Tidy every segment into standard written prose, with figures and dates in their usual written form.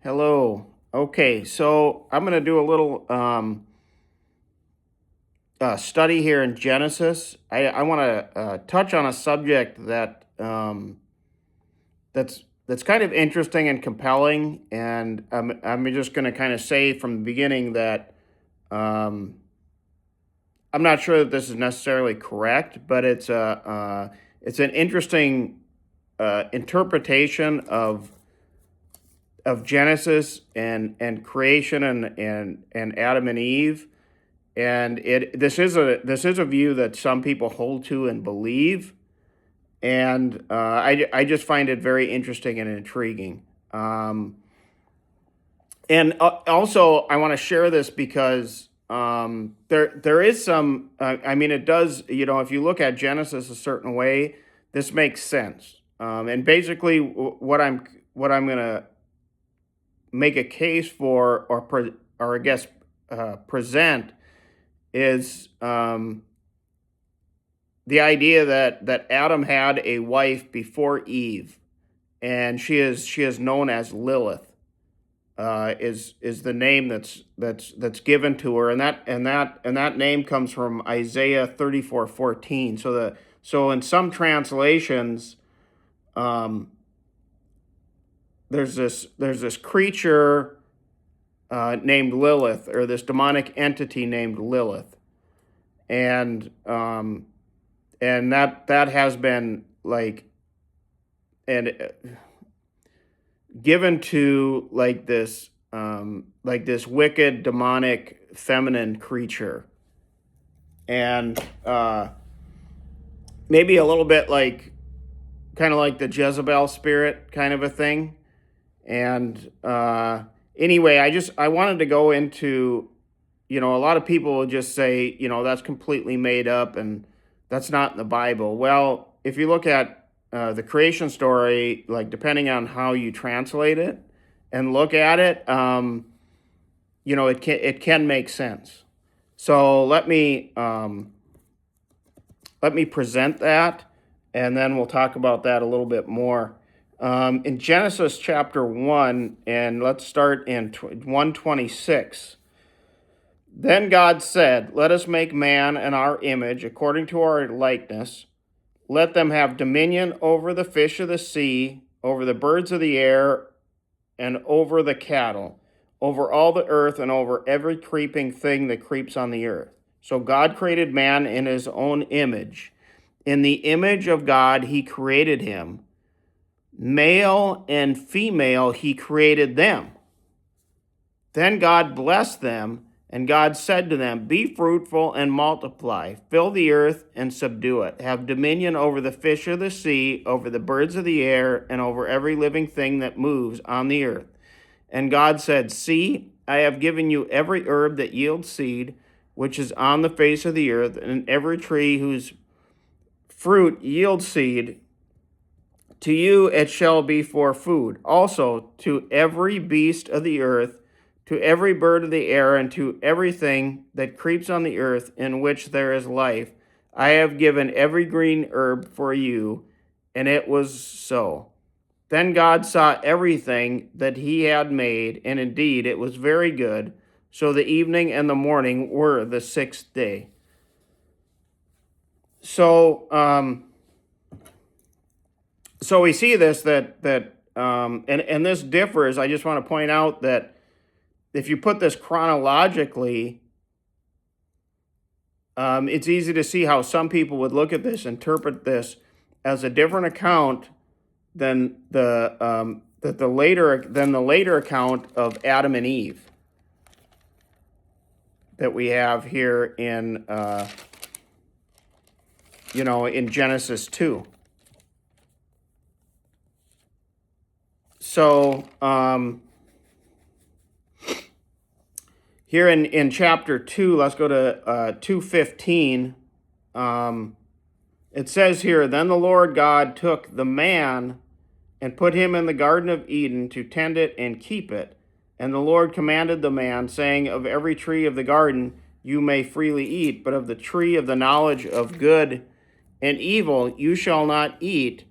Hello. Okay, so I'm going to do a little study here in Genesis. I want to touch on a subject that's kind of interesting and compelling, and I'm just going to kind of say from the beginning that um, I'm not sure that this is necessarily correct, but it's an interesting interpretation of Genesis and creation and Adam and Eve. And this is a view that some people hold to and believe, and I just find it very interesting and intriguing. And also, I want to share this because there is some. I mean, it does. If you look at Genesis a certain way, this makes sense. And basically, what I'm gonna make a case for, or I guess present, is the idea that Adam had a wife before Eve, and she is known as Lilith. Is the name that's given to her, and that name comes from Isaiah 34:14. So in some translations, um, there's this creature named Lilith, or this demonic entity named Lilith, and that has been and given to this wicked demonic feminine creature, and maybe a little bit kind of like the Jezebel spirit kind of a thing. And anyway, I wanted to go into, a lot of people will just say, that's completely made up and that's not in the Bible. Well, if you look at the creation story, depending on how you translate it and look at it, it can make sense. So let me present that, and then we'll talk about that a little bit more. In Genesis chapter 1, and let's start in 126. Then God said, "Let us make man in our image, according to our likeness. Let them have dominion over the fish of the sea, over the birds of the air, and over the cattle, over all the earth, and over every creeping thing that creeps on the earth." So God created man in his own image. In the image of God, he created him. Male and female, he created them. Then God blessed them, and God said to them, "Be fruitful and multiply, fill the earth and subdue it. Have dominion over the fish of the sea, over the birds of the air, and over every living thing that moves on the earth." And God said, "See, I have given you every herb that yields seed, which is on the face of the earth, and every tree whose fruit yields seed. To you it shall be for food. Also to every beast of the earth, to every bird of the air, and to everything that creeps on the earth in which there is life, I have given every green herb for you." And it was so. Then God saw everything that he had made, and indeed it was very good. So the evening and the morning were the sixth day. So we see this and this differs. I just want to point out that if you put this chronologically, it's easy to see how some people would look at this, interpret this as a different account than the later account of Adam and Eve that we have here in in Genesis 2. So here in chapter 2, let's go to 2:15. It says here, "Then the Lord God took the man and put him in the Garden of Eden to tend it and keep it. And the Lord commanded the man, saying, Of every tree of the garden you may freely eat, but of the tree of the knowledge of good and evil you shall not eat.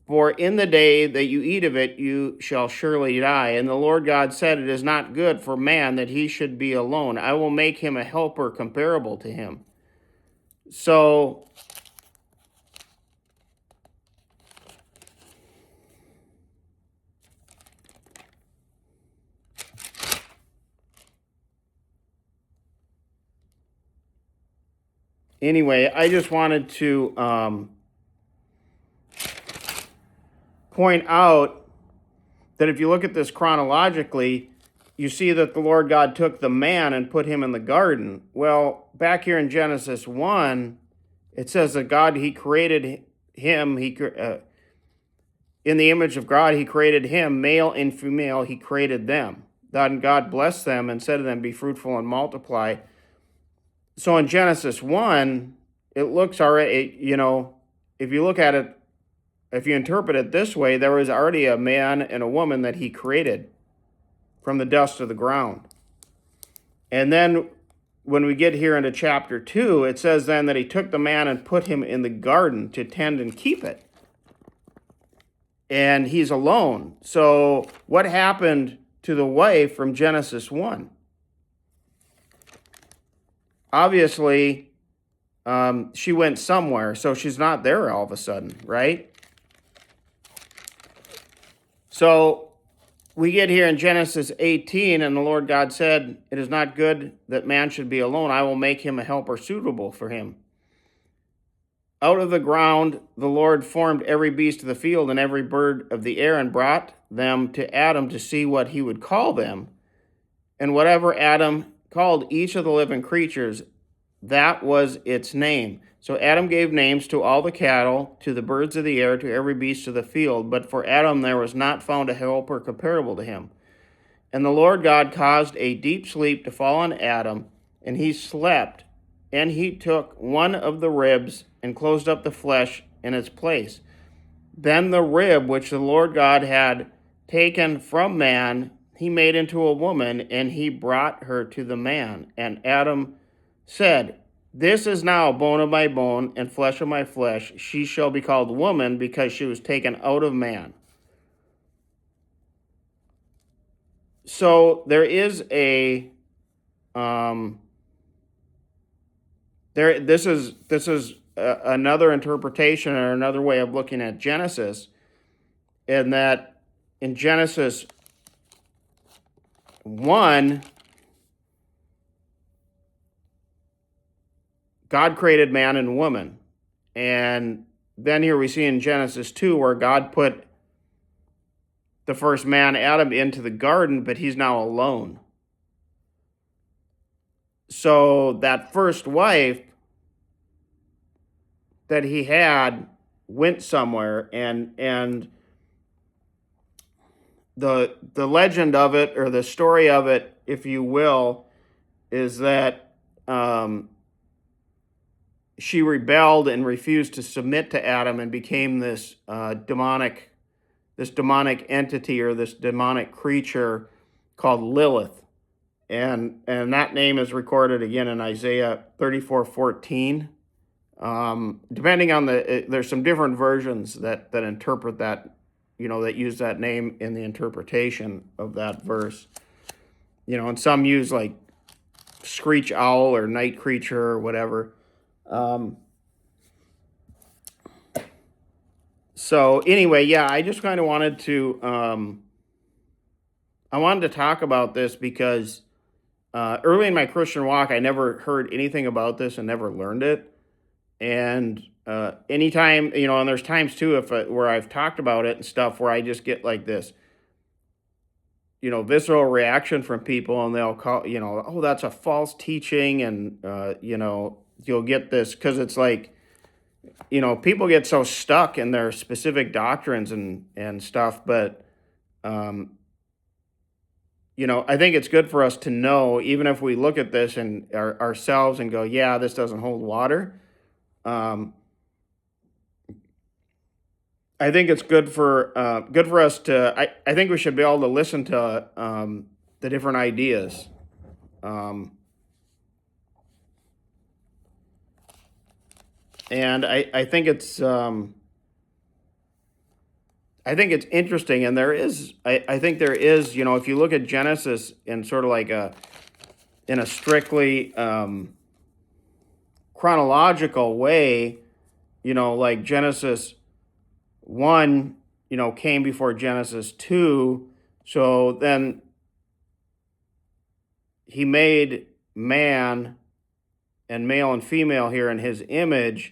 For in the day that you eat of it, you shall surely die. And the Lord God said, it is not good for man that he should be alone. I will make him a helper comparable to him. So, anyway, I just wanted to point out that if you look at this chronologically, you see that the Lord God took the man and put him in the garden. Well, back here in Genesis 1, it says that God, he created him, in the image of God, he created him, male and female, he created them. Then God blessed them and said to them, be fruitful and multiply. So in Genesis 1, it looks already, if you look at it, if you interpret it this way, there was already a man and a woman that he created from the dust of the ground. And then when we get here into chapter 2, it says then that he took the man and put him in the garden to tend and keep it. And he's alone. So what happened to the wife from Genesis 1? Obviously, she went somewhere, so she's not there all of a sudden, right? So we get here in Genesis 18, and the Lord God said, it is not good that man should be alone. I will make him a helper suitable for him. Out of the ground, the Lord formed every beast of the field and every bird of the air and brought them to Adam to see what he would call them. And whatever Adam called each of the living creatures, that was its name. So Adam gave names to all the cattle, to the birds of the air, to every beast of the field. But for Adam there was not found a helper comparable to him. And the Lord God caused a deep sleep to fall on Adam, and he slept. And he took one of the ribs and closed up the flesh in its place. Then the rib which the Lord God had taken from man, he made into a woman, and he brought her to the man. And Adam said, this is now bone of my bone and flesh of my flesh. She shall be called woman because she was taken out of man. So there is a this is another interpretation or another way of looking at Genesis, in that in Genesis 1, God created man and woman. And then here we see in Genesis 2 where God put the first man, Adam, into the garden, but he's now alone. So that first wife that he had went somewhere, and the legend of it, or the story of it, if you will, is that she rebelled and refused to submit to Adam and became this demonic entity, or this demonic creature called Lilith. And that name is recorded again in Isaiah 34:14. Depending on there's some different versions that interpret that, that use that name in the interpretation of that verse. And some use like screech owl or night creature or whatever. So anyway, yeah, I just kind of wanted to, I wanted to talk about this because early in my Christian walk, I never heard anything about this and never learned it. And anytime, and there's times too, where I've talked about it and stuff, where I just get like this, visceral reaction from people, and they'll call, oh, that's a false teaching. And, you'll get this, because it's like, people get so stuck in their specific doctrines and stuff. But, I think it's good for us to know, even if we look at this and ourselves and go, yeah, this doesn't hold water. I think it's good for us to. I think we should be able to listen to the different ideas. And I think it's I think it's interesting, and I think there is, if you look at Genesis in sort of like in a strictly chronological way, like Genesis 1, came before Genesis 2. So then he made man and male and female here in his image.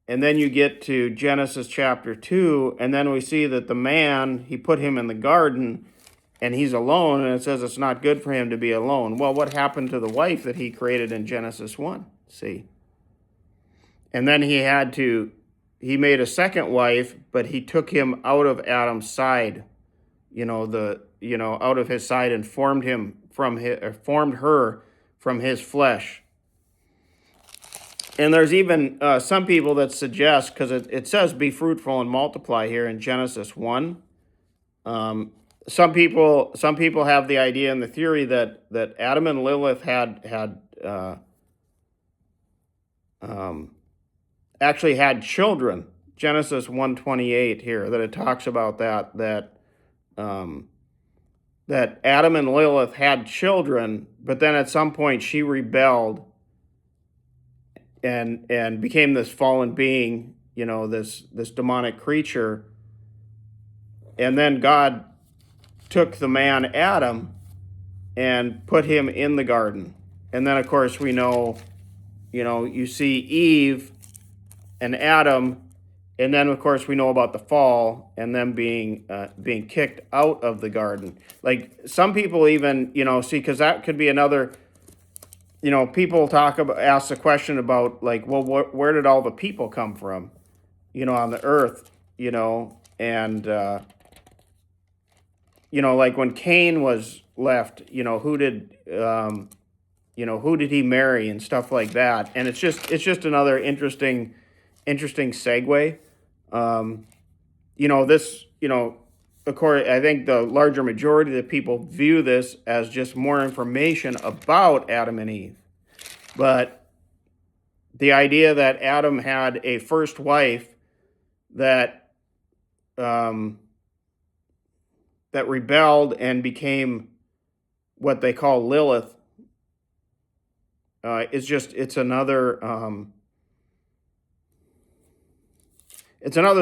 And then you get to Genesis chapter 2, and then we see that the man, he put him in the garden, and he's alone, and it says it's not good for him to be alone. Well, what happened to the wife that he created in Genesis 1? See? And then he made a second wife, but he took him out of Adam's side, out of his side, and formed her from his flesh. And there's even some people that suggest, because it says be fruitful and multiply here in Genesis 1. Some people have the idea and the theory that Adam and Lilith actually had children. Genesis 1:28 here, that it talks about that Adam and Lilith had children, but then at some point she rebelled and became this fallen being, this demonic creature. And then God took the man Adam and put him in the garden. And then, of course, we know, you see Eve and Adam, and then, of course, we know about the fall and them being kicked out of the garden. Like, some people even, see, because that could be another, people ask the question about, like, well, where did all the people come from, on the earth, and, like when Cain was left, who did he marry and stuff like that. And it's just another interesting segue. This, of course, I think the larger majority of the people view this as just more information about Adam and Eve. But the idea that Adam had a first wife that rebelled and became what they call Lilith it's another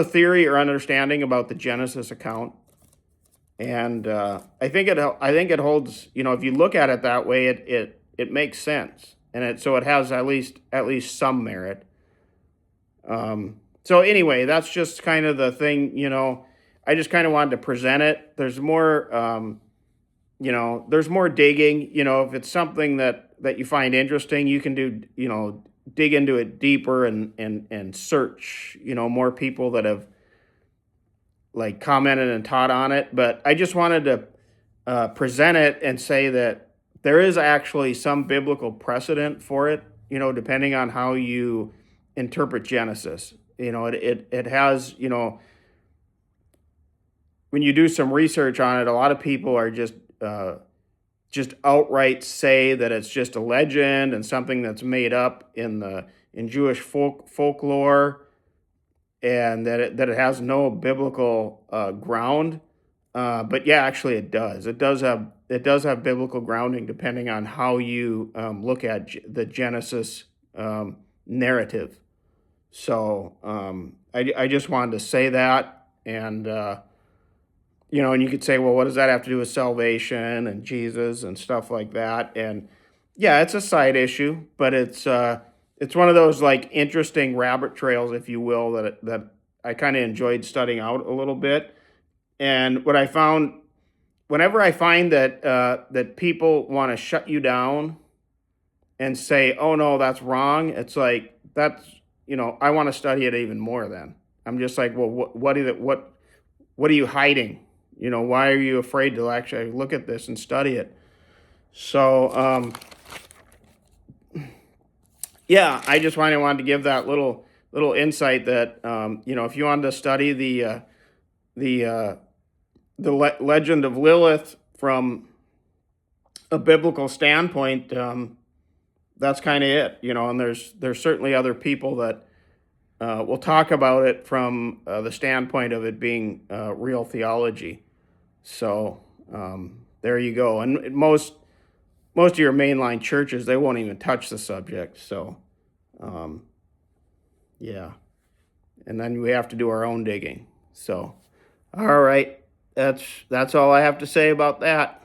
theory or understanding about the Genesis account. And I think it holds, if you look at it that way, it makes sense. And so it has at least some merit. So anyway, that's just kind of the thing, I just kind of wanted to present it. There's more, there's more digging, if it's something that you find interesting, you can do, dig into it deeper and search, more people that have like commented and taught on it. But I just wanted to present it and say that there is actually some biblical precedent for it, depending on how you interpret Genesis. It has, when you do some research on it, a lot of people are just outright say that it's just a legend and something that's made up in Jewish folklore, and that it has no biblical ground. But yeah, actually it does. It does have biblical grounding depending on how you look at the Genesis narrative. So I just wanted to say that, and and you could say, well, what does that have to do with salvation and Jesus and stuff like that? And yeah, it's a side issue, but it's one of those like interesting rabbit trails, if you will, that I kind of enjoyed studying out a little bit. And what I found, whenever I find that people want to shut you down and say, oh no, that's wrong, it's like, that's, I want to study it even more then. I'm just like, well, what are you hiding? Why are you afraid to actually look at this and study it? So, yeah, I just wanted to give that little insight that, if you wanted to study the legend of Lilith from a biblical standpoint, that's kind of it, and there's certainly other people that we'll talk about it from the standpoint of it being real theology. So there you go. And most of your mainline churches, they won't even touch the subject. So yeah, and then we have to do our own digging. So all right, that's all I have to say about that.